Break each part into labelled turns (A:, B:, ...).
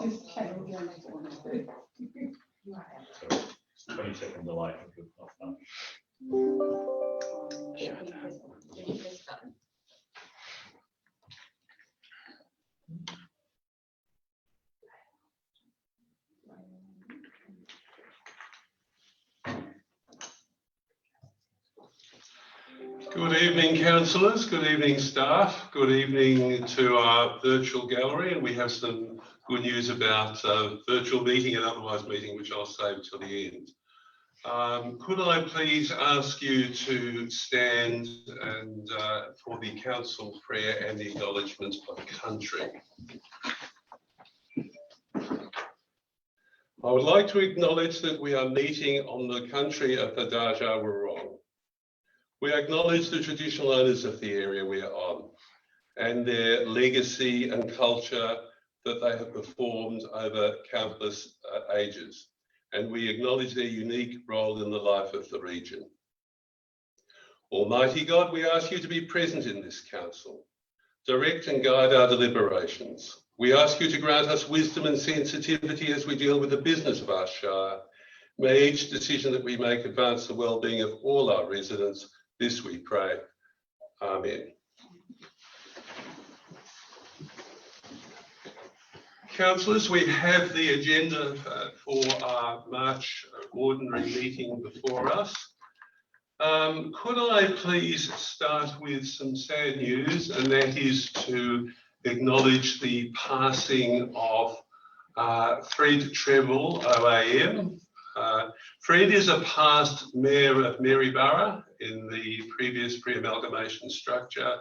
A: just carry on going next one.
B: 20-second delay.
C: Good evening, councillors. Good evening, staff. Good evening to our virtual gallery. And we have some good news about virtual meeting and otherwise meeting, which I'll save till the end. Could I please ask you to stand and for the council prayer and the acknowledgement of country. I would like to acknowledge that we are meeting on the country of the Dja Wurrung. We acknowledge the traditional owners of the area we are on and their legacy and culture that they have performed over countless ages. And we acknowledge their unique role in the life of the region. Almighty God, we ask you to be present in this council. Direct and guide our deliberations. We ask you to grant us wisdom and sensitivity as we deal with the business of our shire. May each decision that we make advance the well-being of all our residents. This we pray. Amen. Councillors, we have the agenda for our March ordinary meeting before us. Could I please start with some sad news, and that is to acknowledge the passing of Fred Treble, OAM. Fred is a past mayor of Maryborough in the previous pre-amalgamation structure,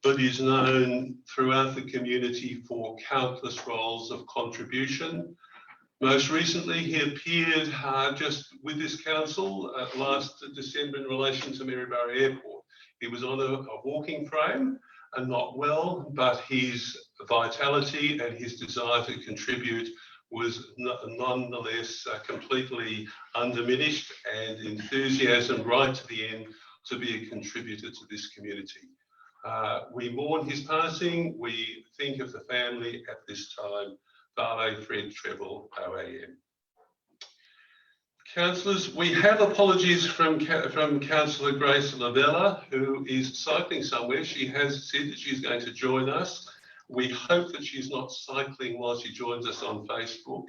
C: but is known throughout the community for countless roles of contribution. Most recently, he appeared just with this council last December in relation to Maryborough Airport. He was on a walking frame and not well, but his vitality and his desire to contribute was nonetheless completely undiminished, and enthusiasm right to the end to be a contributor to this community. We mourn his passing. We think of the family at this time. Vale Fred Treble, OAM. Councillors, we have apologies from Councillor Grace Lavella, who is cycling somewhere. She has said that she's going to join us. We hope that she's not cycling while she joins us on Facebook.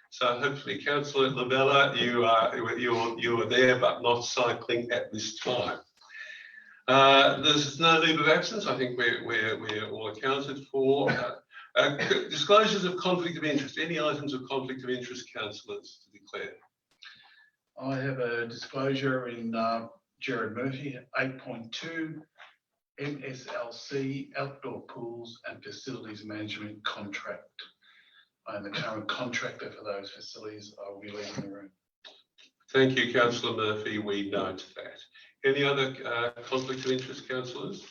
C: So hopefully, Councillor Lavella, you are there but not cycling at this time. There's no leave of absence. I think we're all accounted for. Disclosures of conflict of interest. Any items of conflict of interest, councillors, to declare?
D: I have a disclosure in Jared Murphy, 8.2, Mslc outdoor pools and facilities management contract. I am the current contractor for those facilities. I will be leaving the room.
C: Thank you, Councillor Murphy. We note that. Any other conflict of interest, councillors?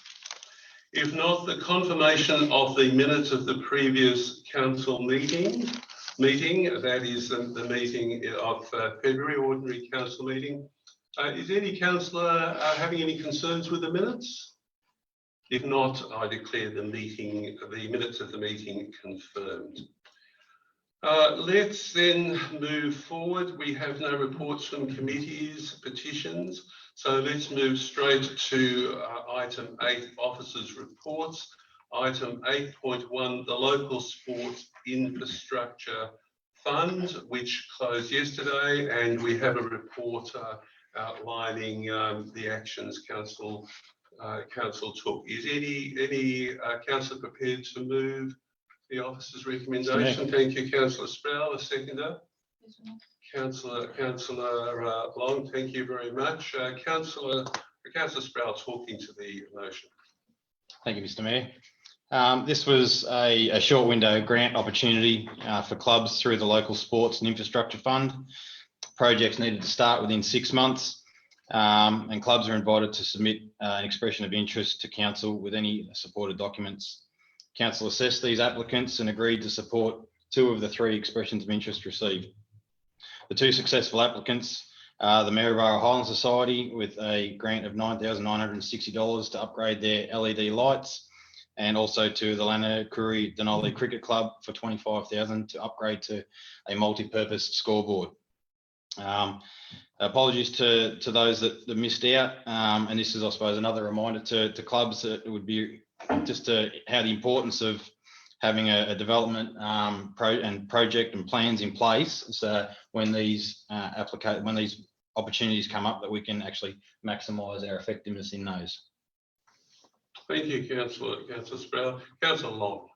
C: If not, the confirmation of the minutes of the previous council meeting, that is the meeting of February, ordinary council meeting. Is any councillor having any concerns with the minutes? If not, I declare the minutes of the meeting confirmed. Let's then move forward. We have no reports from committees, petitions, so let's move straight to item 8, officers' reports. Item 8.1, the Local Sports Infrastructure Fund, which closed yesterday, and we have a report outlining the actions council took. Is any councillor prepared to move the officer's recommendation? Thank you, Councillor Sproul. A seconder. Councillor Long, thank you very much. Councillor Sproul talking to the motion.
E: Thank you, Mr. Mayor. This was a short window grant opportunity for clubs through the Local Sports and Infrastructure Fund. Projects needed to start within 6 months, and clubs are invited to submit an expression of interest to council with any supported documents. Council assessed these applicants and agreed to support 2 of the 3 expressions of interest received. The 2 successful applicants are the Maryborough Highland Society with a grant of $9,960 to upgrade their LED lights, and also to the Lanakuri Denali Cricket Club for $25,000 to upgrade to a multi-purpose scoreboard. Apologies to those that missed out, and this is, I suppose, another reminder to clubs that it would be just how the importance of having a development project and plans in place, so when these opportunities come up, that we can actually maximise our effectiveness in those.
C: Thank you, Councillor Sproul. Councillor Long.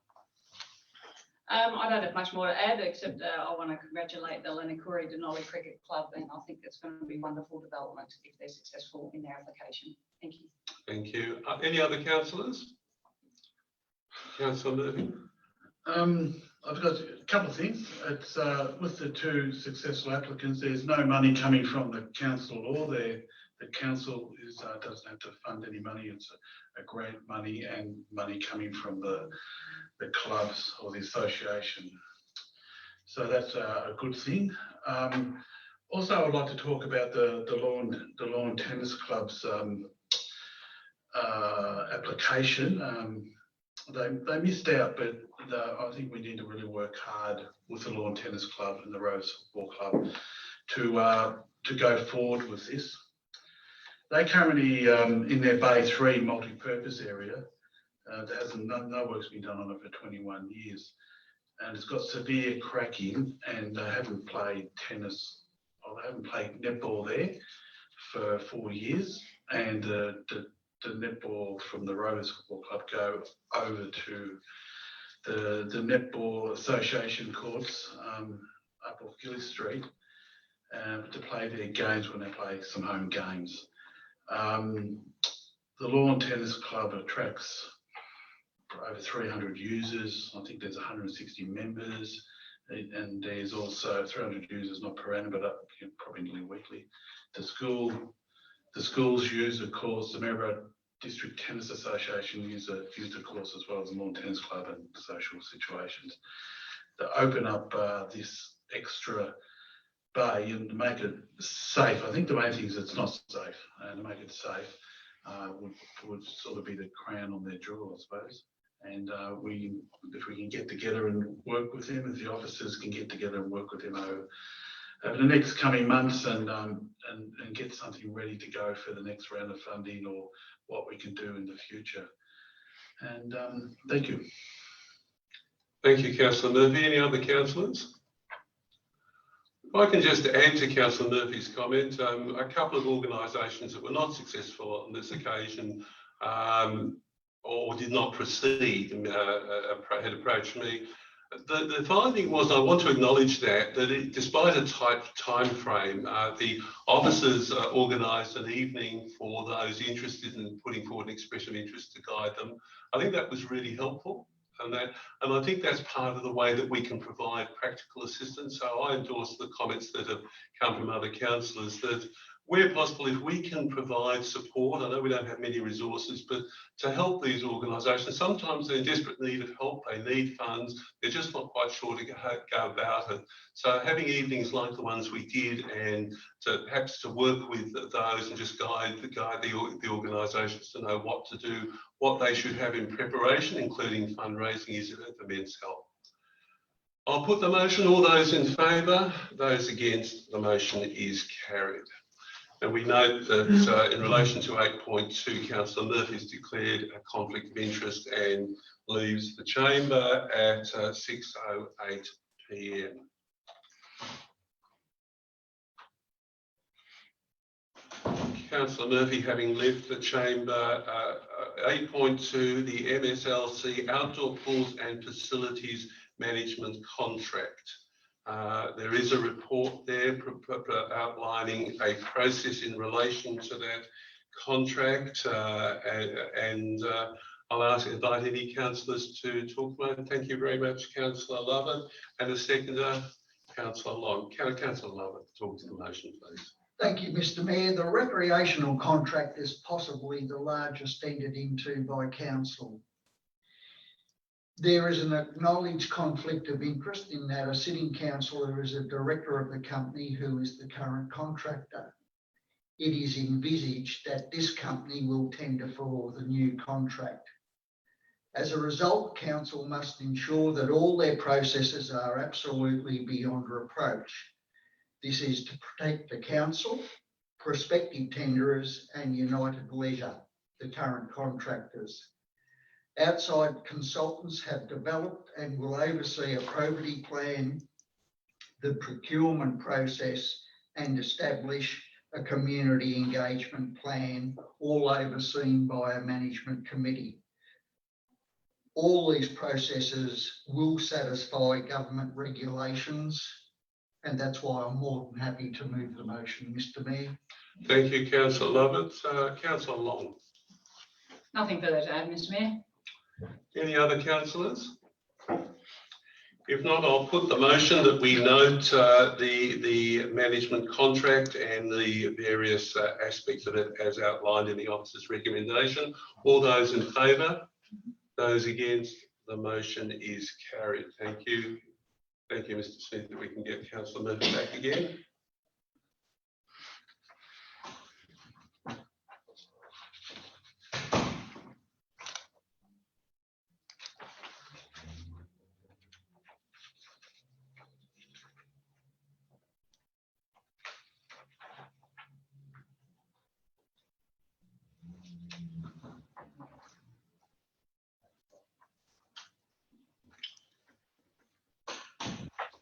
A: I don't have much more to add, except I want to congratulate the Lanakuri Denali Cricket Club, and I think it's going to be wonderful development if they're successful in their application. Thank you.
C: Thank you. Any other councillors? Councillor Murphy.
D: I've got a couple of things. It's with the two successful applicants, there's no money coming from the council or the council doesn't have to fund any money. It's a grant money and money coming from the clubs or the association. So that's a good thing. Also, I would like to talk about the lawn tennis club's application. They missed out, but I think we need to really work hard with the lawn tennis club and the Rose Football Club to go forward with this. They currently in their Bay 3 multi-purpose area. No work's been done on it for 21 years, and it's got severe cracking, and they haven't played tennis, or they haven't played netball there for 4 years, and the netball from the Rovers Football Club go over to the Netball Association courts up off Gilly Street to play their games when they play some home games. The Lawn Tennis Club attracts over 300 users. I think there's 160 members, and there's also 300 users, not per annum, but probably nearly weekly. The schools use the course. The Maryborough District Tennis Association use the course, as well as the Lawn Tennis Club and social situations. To open up this extra bay and to make it safe. I think the main thing is it's not safe, and to make it safe would sort of be the crown on their jewel, I suppose. And if we can get together and work with them, if the officers can get together and work with them over the next coming months and get something ready to go for the next round of funding or what we can do in the future. And thank you.
C: Thank you, Councillor Murphy. Any other councillors? If I can just add to Councillor Murphy's comment, a couple of organisations that were not successful on this occasion or did not proceed had approached me. The finding was, I want to acknowledge that despite a tight time frame, the officers organised an evening for those interested in putting forward an expression of interest to guide them. I think that was really helpful, and I think that's part of the way that we can provide practical assistance. So I endorse the comments that have come from other councillors that where possible, if we can provide support, I know we don't have many resources, but to help these organisations, sometimes they're in desperate need of help, they need funds, they're just not quite sure to go about it. So having evenings like the ones we did, and perhaps to work with those and just guide the organisations to know what to do, what they should have in preparation, including fundraising, is of immense help. I'll put the motion. All those in favour, those against, the motion is carried. And we note that in relation to 8.2, Councillor Murphy has declared a conflict of interest and leaves the chamber at 6:08 p.m. Councillor Murphy having left the chamber, 8.2, the Mslc Outdoor Pools and Facilities Management Contract. There is a report there outlining a process in relation to that contract, and I'll invite any councillors to talk about it. Thank you very much, Councillor Lovett. And a seconder, Councillor Long. Councillor Lovett, talk to the motion, please.
B: Thank you, Mr. Mayor. The recreational contract is possibly the largest entered into by council. There is an acknowledged conflict of interest in that a sitting councillor is a director of the company who is the current contractor. It is envisaged that this company will tender for the new contract. As a result, council must ensure that all their processes are absolutely beyond reproach. This is to protect the council, prospective tenderers and United Leisure, the current contractors. Outside consultants have developed and will oversee a probity plan, the procurement process, and establish a community engagement plan, all overseen by a management committee. All these processes will satisfy government regulations, and that's why I'm more than happy to move the motion, Mr. Mayor.
C: Thank you, Councillor Lovett. Councillor Long.
A: Nothing further to add, Mr. Mayor.
C: Any other councillors? If not, I'll put the motion that we note the management contract and the various aspects of it as outlined in the officer's recommendation. All those in favour? Those against? The motion is carried. Thank you. Thank you, Mr. Smith, that we can get Councillor Murphy back again.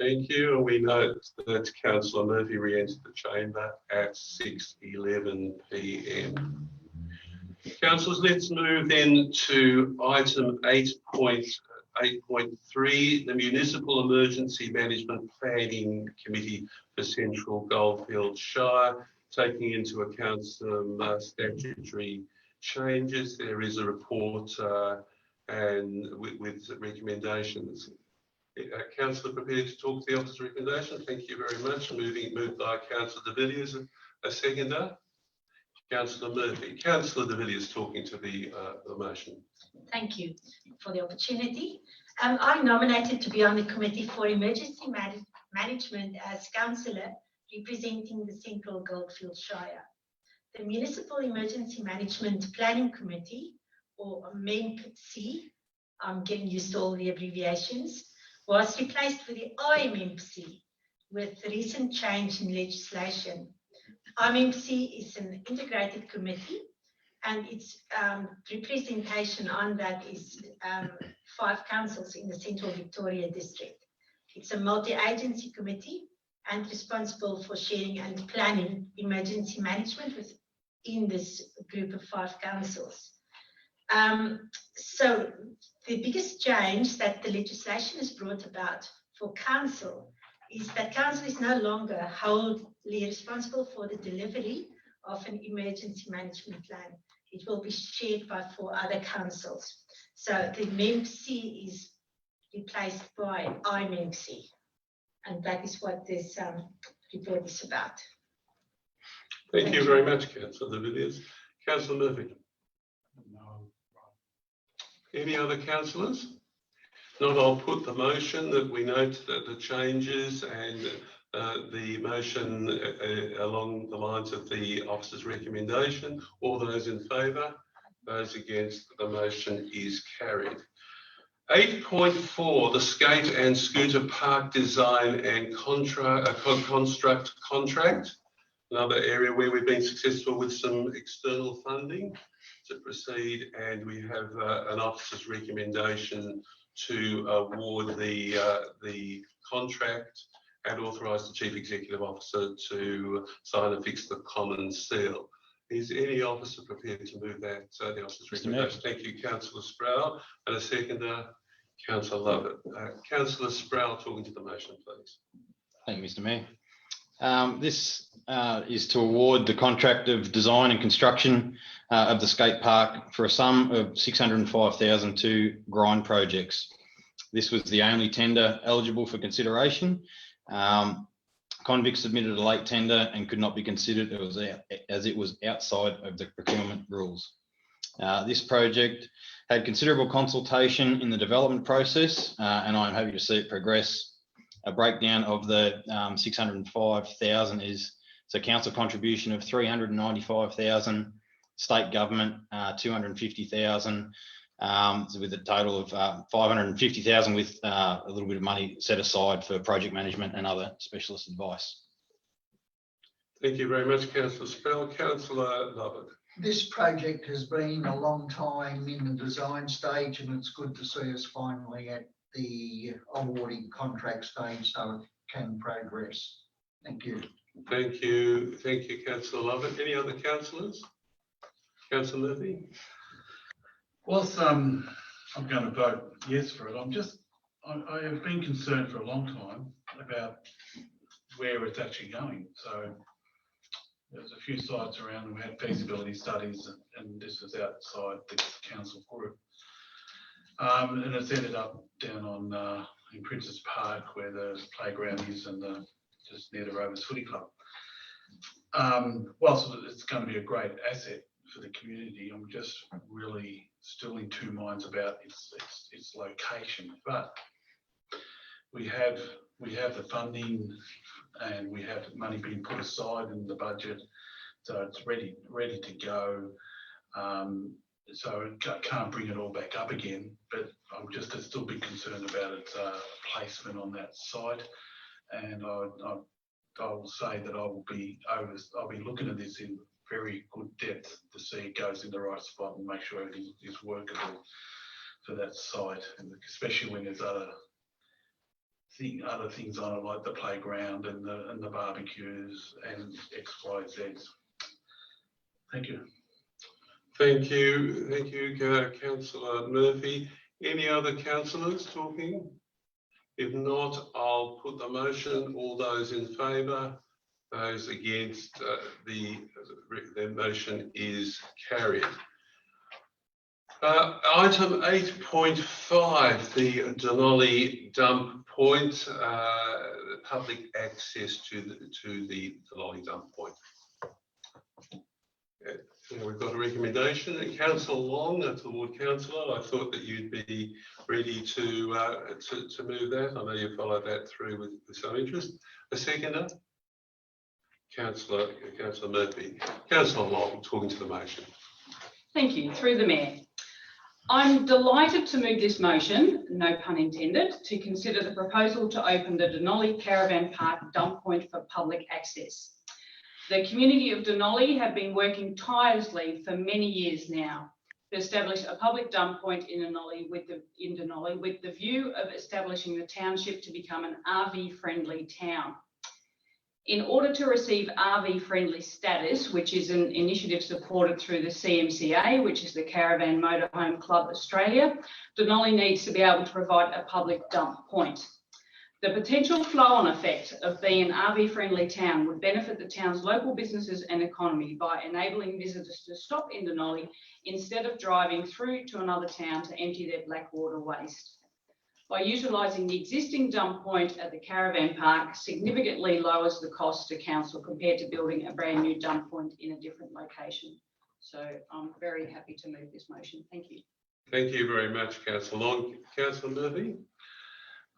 C: Thank you. And we note that Councillor Murphy re-entered the chamber at 6:11 p.m. Councillors, let's move then to item 8.3, the Municipal Emergency Management Planning Committee for Central Goldfields Shire. Taking into account some statutory changes, there is a report and with recommendations. Councillor prepared to talk to the officer's recommendation. Thank you very much. Moved by Councillor de Villiers. A seconder. Councillor Murphy. Councillor de Villiers talking to the motion.
F: Thank you for the opportunity. I'm nominated to be on the Committee for Emergency Management as councillor representing the Central Goldfields Shire. The Municipal Emergency Management Planning Committee, or MSC, I'm getting used to all the abbreviations, was replaced with the IMMC with the recent change in legislation. IMMC is an integrated committee and its representation on that is 5 councils in the Central Victoria District. It's a multi-agency committee and responsible for sharing and planning emergency management within this group of 5 councils. So the biggest change that the legislation has brought about for council is that council is no longer wholly responsible for the delivery of an emergency management plan. It will be shared by 4 other councils. So the MSC is replaced by IMMC, and that is what this report is about.
C: Thank you very much, Councillor de Villiers. Councillor Murphy. Any other councillors? Not, I'll put the motion that we note that the changes and the motion along the lines of the officer's recommendation. All those in favour? Those against? The motion is carried. 8.4, the skate and scooter park design and construct contract. Another area where we've been successful with some external funding to proceed, and we have an officer's recommendation to award the contract and authorise the Chief Executive Officer to sign and fix the common seal. Is any officer prepared to move that, the officer's recommendation? Thank you, Councillor Sproul. And a seconder, Councillor Lovett. Councillor Sproul talking to the motion, please.
E: Thank you, Mr. Mayor. This is to award the contract of design and construction of the skate park for a sum of $605,000 to Grind Projects. This was the only tender eligible for consideration. Convict submitted a late tender and could not be considered as it was outside of the procurement rules. This project had considerable consultation in the development process, and I'm happy to see it progress. A breakdown of the 605,000 is so council contribution of 395,000, state government 250,000, with a total of 550,000 with a little bit of money set aside for project management and other specialist advice.
C: Thank you very much, Councillor Spell. Councillor Lovett.
B: This project has been a long time in the design stage, and it's good to see us finally at the awarding contract stage so it can progress. Thank you.
C: Thank you, Councillor Lovett. Any other councillors? Councillor Murphy.
D: Whilst I'm going to vote yes for it, I have been concerned for a long time about where it's actually going. So there's a few sites around, and we had feasibility studies, and this was outside the council group. And it's ended up down on in Princes Park, where the playground is, and just near the Rovers Footy Club. Whilst it's going to be a great asset for the community, I'm just really still in two minds about its location. But we have the funding, and we have money being put aside in the budget, so it's ready to go. So I can't bring it all back up again, but I'm just still a bit concerned about its placement on that site. And I will say that I'll be looking at this in very good depth to see it goes in the right spot and make sure everything is workable for that site, and especially when there's other things on it, like the playground and the barbecues and X, Y, Z. Thank you.
C: Thank you, Councillor Murphy. Any other councillors talking? If not, I'll put the motion. All those in favour, those against, the motion is carried. Item 8.5, the Denali dump point, public access to the Denali dump point. We've got a recommendation. Councillor Long, that's the ward councillor. I thought that you'd be ready to move that. I know you followed that through with some interest. A seconder? Councillor Murphy. Councillor Long, talking to the motion.
A: Thank you. Through the Mayor. I'm delighted to move this motion, no pun intended, to consider the proposal to open the Denali Caravan Park dump point for public access. The community of Denali have been working tirelessly for many years now to establish a public dump point in Denali with the view of establishing the township to become an RV-friendly town. In order to receive RV-friendly status, which is an initiative supported through the CMCA, which is the Caravan Motorhome Club Australia, Denali needs to be able to provide a public dump point. The potential flow-on effect of being an RV-friendly town would benefit the town's local businesses and economy by enabling visitors to stop in Denali instead of driving through to another town to empty their blackwater waste. By utilising the existing dump point at the caravan park significantly lowers the cost to council compared to building a brand new dump point in a different location. So I'm very happy to move this motion. Thank you.
C: Thank you very much, Councillor Long. Councillor Murphy?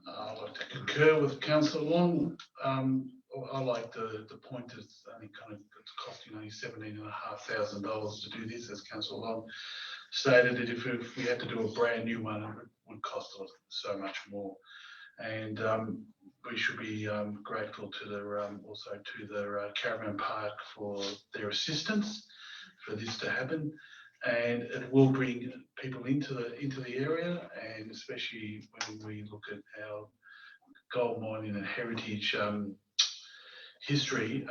D: I'd like to concur with Councillor Long. I like the point is only it's costing only $17,500 to do this, as Councillor Long stated, that if we had to do a brand new one, it would cost us so much more. And we should be grateful to the also to the caravan park for their assistance for this to happen. And it will bring people into the area, and especially when we look at our gold mining and heritage history,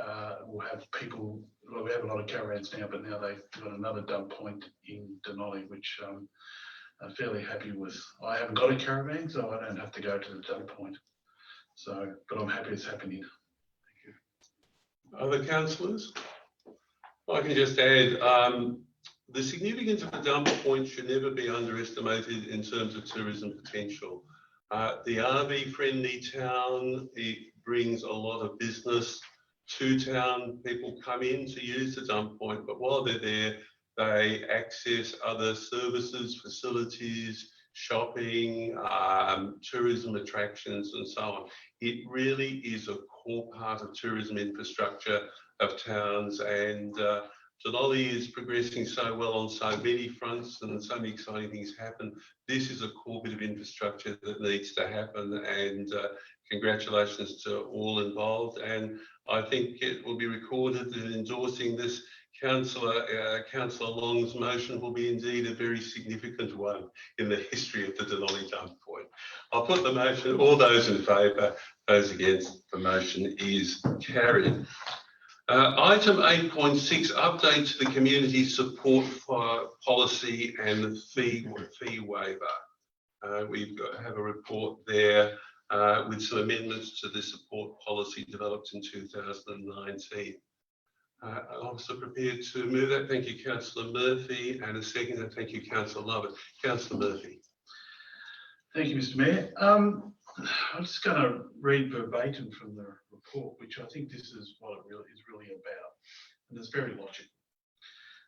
D: we'll have people. Well, we have a lot of caravans now, but now they've got another dump point in Denali, which I'm fairly happy with. I haven't got a caravan, so I don't have to go to the dump point. So, but I'm happy it's happening. Thank you.
C: Other councillors? I can just add. The significance of a dump point should never be underestimated in terms of tourism potential. The RV-friendly town, it brings a lot of business to town. People come in to use the dump point, but while they're there, they access other services, facilities, shopping, tourism attractions, and so on. It really is a core part of tourism infrastructure of towns, and Denali is progressing so well on so many fronts and so many exciting things happen. This is a core bit of infrastructure that needs to happen, and congratulations to all involved. And I think it will be recorded that endorsing this Councillor Long's motion will be indeed a very significant one in the history of the Denali dump point. I'll put the motion. All those in favour, those against, the motion is carried. Item 8.6, update to the community support for policy and fee waiver. We have a report there with some amendments to the support policy developed in 2019. I'm also prepared to move that. Thank you, Councillor Murphy, and a second. Thank you, Councillor Lovett. Councillor Murphy.
D: Thank you, Mr. Mayor. I'm just going to read verbatim from the report, which I think this is what it is really about, and it's very logical.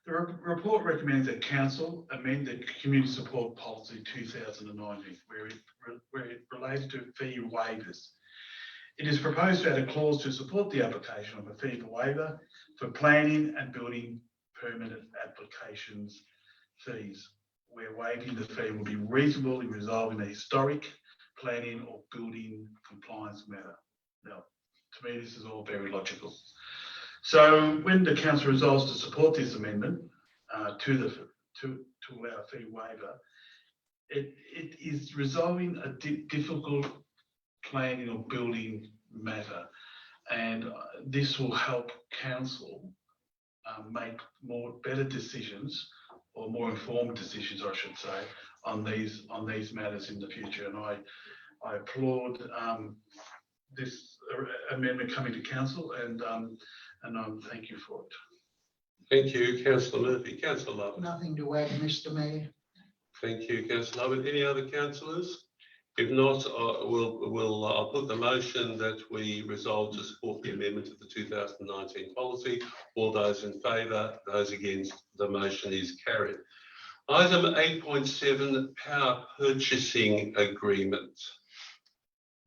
D: The report recommends that Council amend the Community Support Policy 2019, where it relates to fee waivers. It is proposed to add a clause to support the application of a fee for waiver for planning and building permit applications fees, where waiving the fee will be reasonable in resolving a historic, planning or building compliance matter. Now, to me, this is all very logical. So when the council resolves to support this amendment to allow a fee waiver, it is resolving a difficult planning or building matter, and this will help council make better decisions, or more informed decisions, I should say, on these matters in the future. And I applaud this amendment coming to council, and thank you for it.
C: Thank you, Councillor Murphy. Councillor Lovett.
B: Nothing to add, Mr. Mayor.
C: Thank you, Councillor Lovett. Any other councillors? If not, I'll put the motion that we resolve to support the amendment of the 2019 policy. All those in favour, those against, the motion is carried. Item 8.7, power purchasing agreement.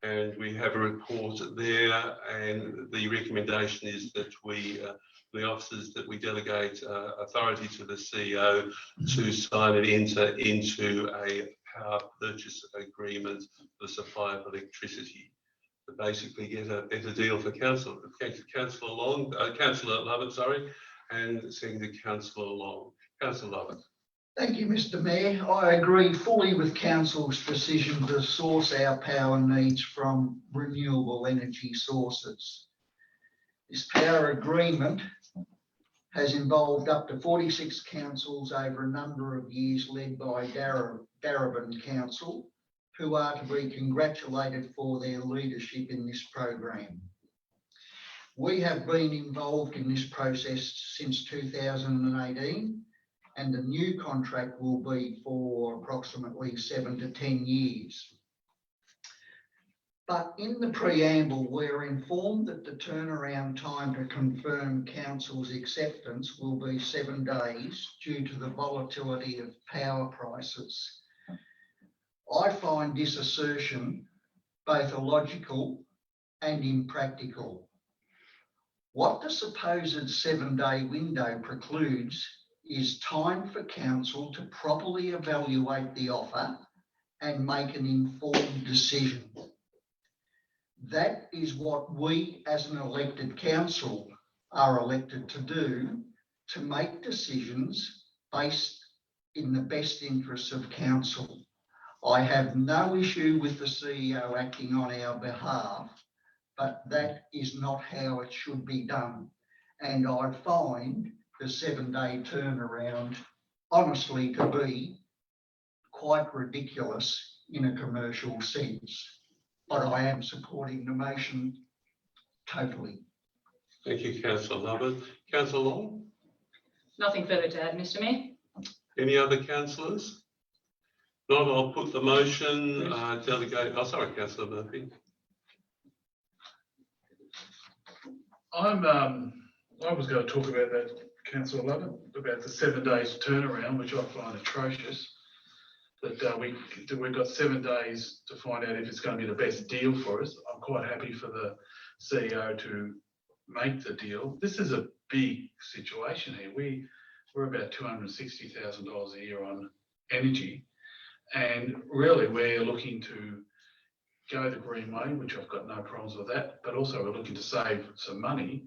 C: And we have a report there, and the recommendation is that the officers that we delegate authority to the CEO to sign and enter into a power purchase agreement for the supply of electricity to basically get a better deal for Councillor Lovett, sorry, and second to Councillor Long. Councillor Lovett.
B: Thank you, Mr. Mayor. I agree fully with Council's decision to source our power needs from renewable energy sources. This power agreement has involved up to 46 councils over a number of years, led by Darebin Council, who are to be congratulated for their leadership in this program. We have been involved in this process since 2018, and the new contract will be for approximately 7 to 10 years. But in the preamble, we're informed that the turnaround time to confirm council's acceptance will be 7 days due to the volatility of power prices. I find this assertion both illogical and impractical. What the supposed 7-day window precludes is time for council to properly evaluate the offer and make an informed decision. That is what we as an elected council are elected to do, to make decisions based in the best interests of council. I have no issue with the CEO acting on our behalf, but that is not how it should be done. And I find the 7-day turnaround honestly to be quite ridiculous in a commercial sense. But I am supporting the motion totally.
C: Thank you, Councillor Lovett. Councillor Long?
A: Nothing further to add, Mr. Mayor.
C: Any other councillors? Not, I'll put the motion, delegate. Oh, sorry, Councillor Murphy.
D: I was going to talk about that, Councillor Lovett, about the 7 days turnaround, which I find atrocious. That we've got 7 days to find out if it's going to be the best deal for us. I'm quite happy for the CEO to make the deal. This is a big situation here. We're about $260,000 a year on energy, and really we're looking to go the green way, which I've got no problems with that, but also we're looking to save some money.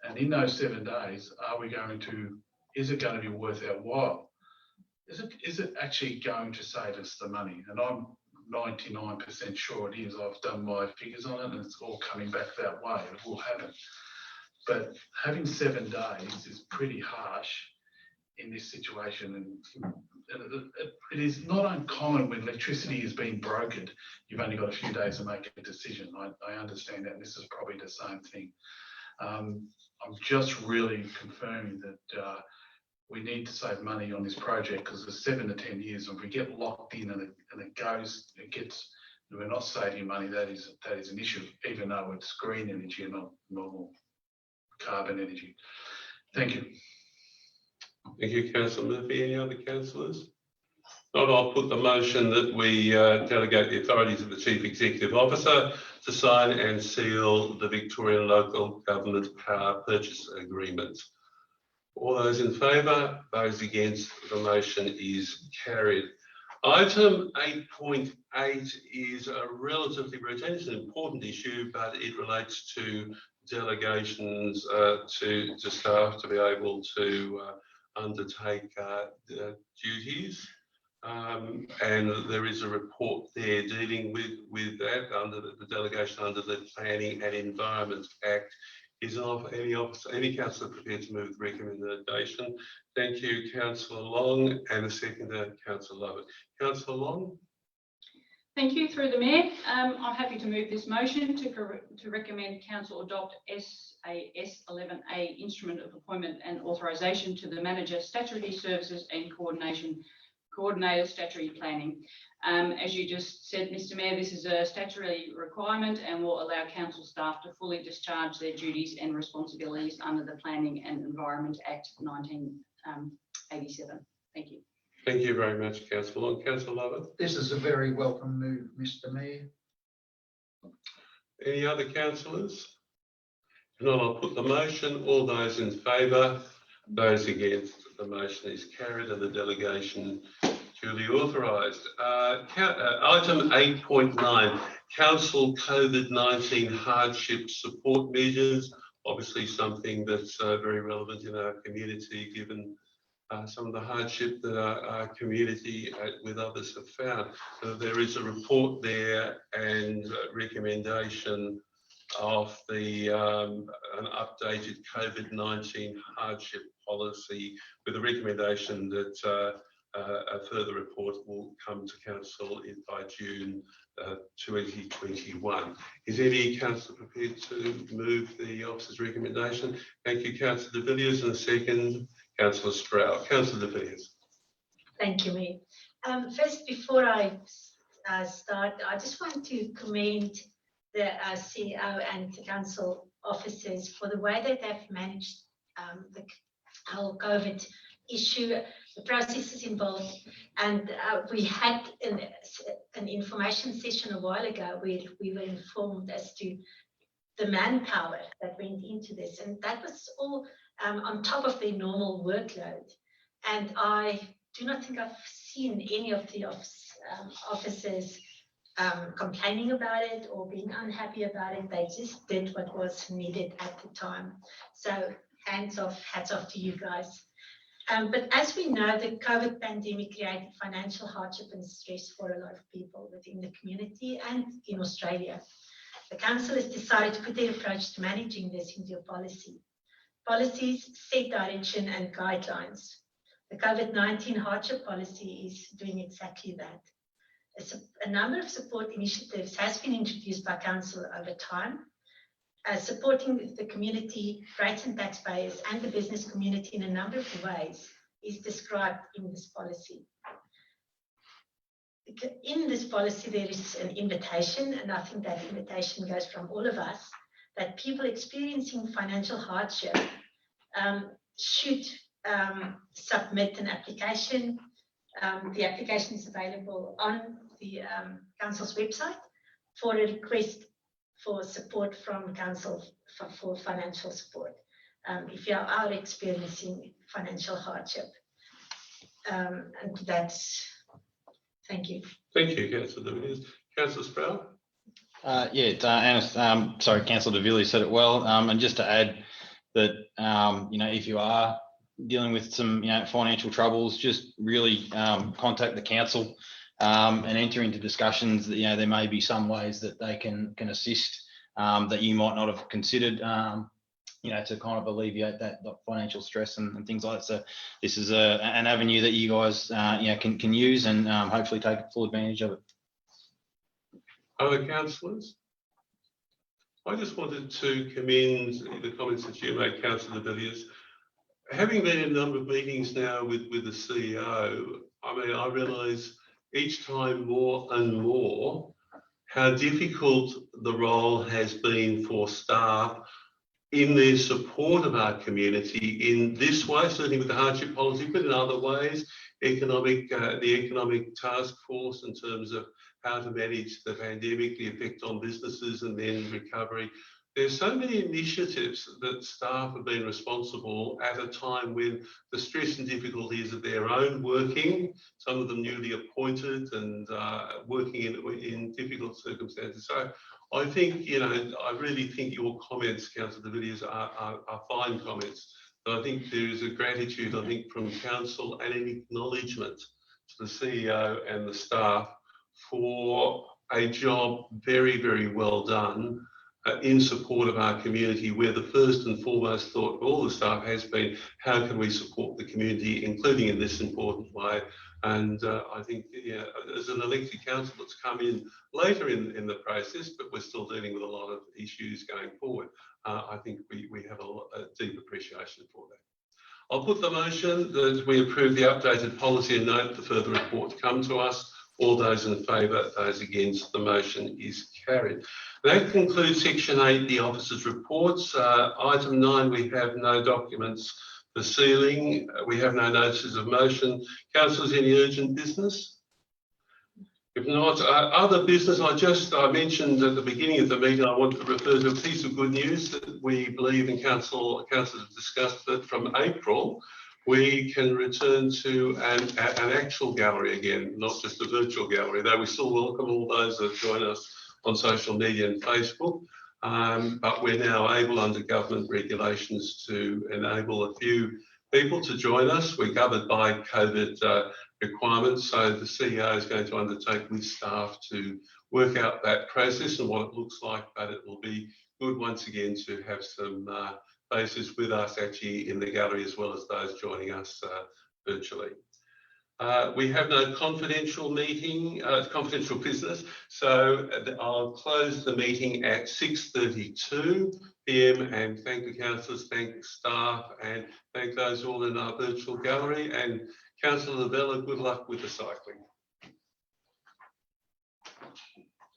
D: And in those 7 days, is it going to be worth our while? Is it actually going to save us the money? And I'm 99% sure it is. I've done my figures on it and it's all coming back that way. It will happen. But having 7 days is pretty harsh in this situation. And it is not uncommon when electricity is being brokered, you've only got a few days to make a decision. I understand that, and this is probably the same thing. I'm just really confirming that we need to save money on this project, because the 7 to 10 years, if we get locked in and we're not saving money, that is an issue, even though it's green energy and not normal carbon energy. Thank you.
C: Thank you, Councillor Murphy. Any other councillors? Not, I'll put the motion that we delegate the authority to the Chief Executive Officer to sign and seal the Victorian Local Government Power Purchase Agreement. All those in favour? Those against? The motion is carried. Item 8.8 is a relatively routine, it's an important issue, but it relates to delegations to staff to be able to undertake duties. And there is a report there dealing with that under the delegation under the Planning and Environment Act. Is any councillor prepared to move the recommendation? Thank you, Councillor Long, and a seconder, Councillor Lovett. Councillor Long.
A: Thank you. Through the Mayor, I'm happy to move this motion to recommend Council adopt SAS 11A Instrument of Appointment and Authorisation to the Manager, Statutory Services and Coordinator Statutory Planning. As you just said, Mr Mayor, this is a statutory requirement and will allow council staff to fully discharge their duties and responsibilities under the Planning and Environment Act 1987. Thank you.
C: Thank you very much, Councillor Long. Councillor Lovett.
B: This is a very welcome move, Mr Mayor.
C: Any other councillors? If not, I'll put the motion. All those in favour? Those against? The motion is carried and the delegation duly authorised. Item 8.9, Council COVID-19 Hardship Support Measures. Obviously something that's very relevant in our community, given some of the hardship that our community with others have found. There is a report there and recommendation of the an updated COVID-19 hardship policy, with a recommendation that a further report will come to council by June 2021. Is any councillor prepared to move the officer's recommendation? Thank you, Councillor de Villiers, and a second, Councillor Sprout. Councillor de Villiers.
F: Thank you, Mayor. First, before I start, I just want to commend the CEO and the council officers for the way that they've managed the whole COVID issue, the processes involved. And we had an information session a while ago where we were informed as to the manpower that went into this. And that was all on top of their normal workload. And I do not think I've seen any of the officers complaining about it or being unhappy about it. They just did what was needed at the time. So hands off, hats off to you guys. But as we know, the COVID pandemic created financial hardship and stress for a lot of people within the community and in Australia. The council has decided to put their approach to managing this into a policy. Policies set direction and guidelines. The COVID-19 hardship policy is doing exactly that. A number of support initiatives has been introduced by council over time, supporting the community, rates and taxpayers and the business community in a number of ways is described in this policy. In this policy, there is an invitation, and I think that invitation goes from all of us, that people experiencing financial hardship should submit an application. The application is available on the council's website for a request for support from council for financial support if you are experiencing financial hardship. And that's, thank you.
C: Thank you, Councillor De Villiers. Councillor Sprout?
E: Sorry, Councillor De Villiers said it well. And just to add that, if you are dealing with some, financial troubles, just really contact the council and enter into discussions that, there may be some ways that they can assist that you might not have considered, to kind of alleviate that financial stress and things like that. So this is an avenue that you guys, can use and hopefully take full advantage of it.
C: Other councillors? I just wanted to commend the comments that you made, Councillor De Villiers. Having been in a number of meetings now with the CEO, I realise each time more and more how difficult the role has been for staff in their support of our community in this way, certainly with the hardship policy, but in other ways, the economic task force in terms of how to manage the pandemic, the effect on businesses and then recovery. There's so many initiatives that staff have been responsible at a time when the stress and difficulties of their own working, some of them newly appointed and working in difficult circumstances. So I think, I really think your comments, Councillor De Villiers, are fine comments. But I think there is a gratitude, from Council and an acknowledgement to the CEO and the staff for a job very, very well done in support of our community, where the first and foremost thought of all the staff has been, how can we support the community, including in this important way? And I think, as an elected council that's come in later in the process, but we're still dealing with a lot of issues going forward, I think we have a deep appreciation for that. I'll put the motion that we approve the updated policy and note the further reports come to us. All those in favour, those against, the motion is carried. That concludes section 8, the officers' reports. Item 9, we have no documents for sealing. We have no notices of motion. Councillors, any urgent business? If not, other business, I mentioned at the beginning of the meeting, I want to refer to a piece of good news that we believe in councillors have discussed, that from April, we can return to an actual gallery again, not just a virtual gallery, though we still welcome all those that join us on social media and Facebook. But we're now able, under government regulations, to enable a few people to join us. We're governed by COVID requirements, so the CEO is going to undertake with staff to work out that process and what it looks like, but it will be good once again to have some faces with us actually in the gallery, as well as those joining us virtually. We have no confidential business, so I'll close the meeting at 6:32 p.m. and thank the councillors, thank staff, and thank those all in our virtual gallery. And Councillor Lavella, good luck with the cycling.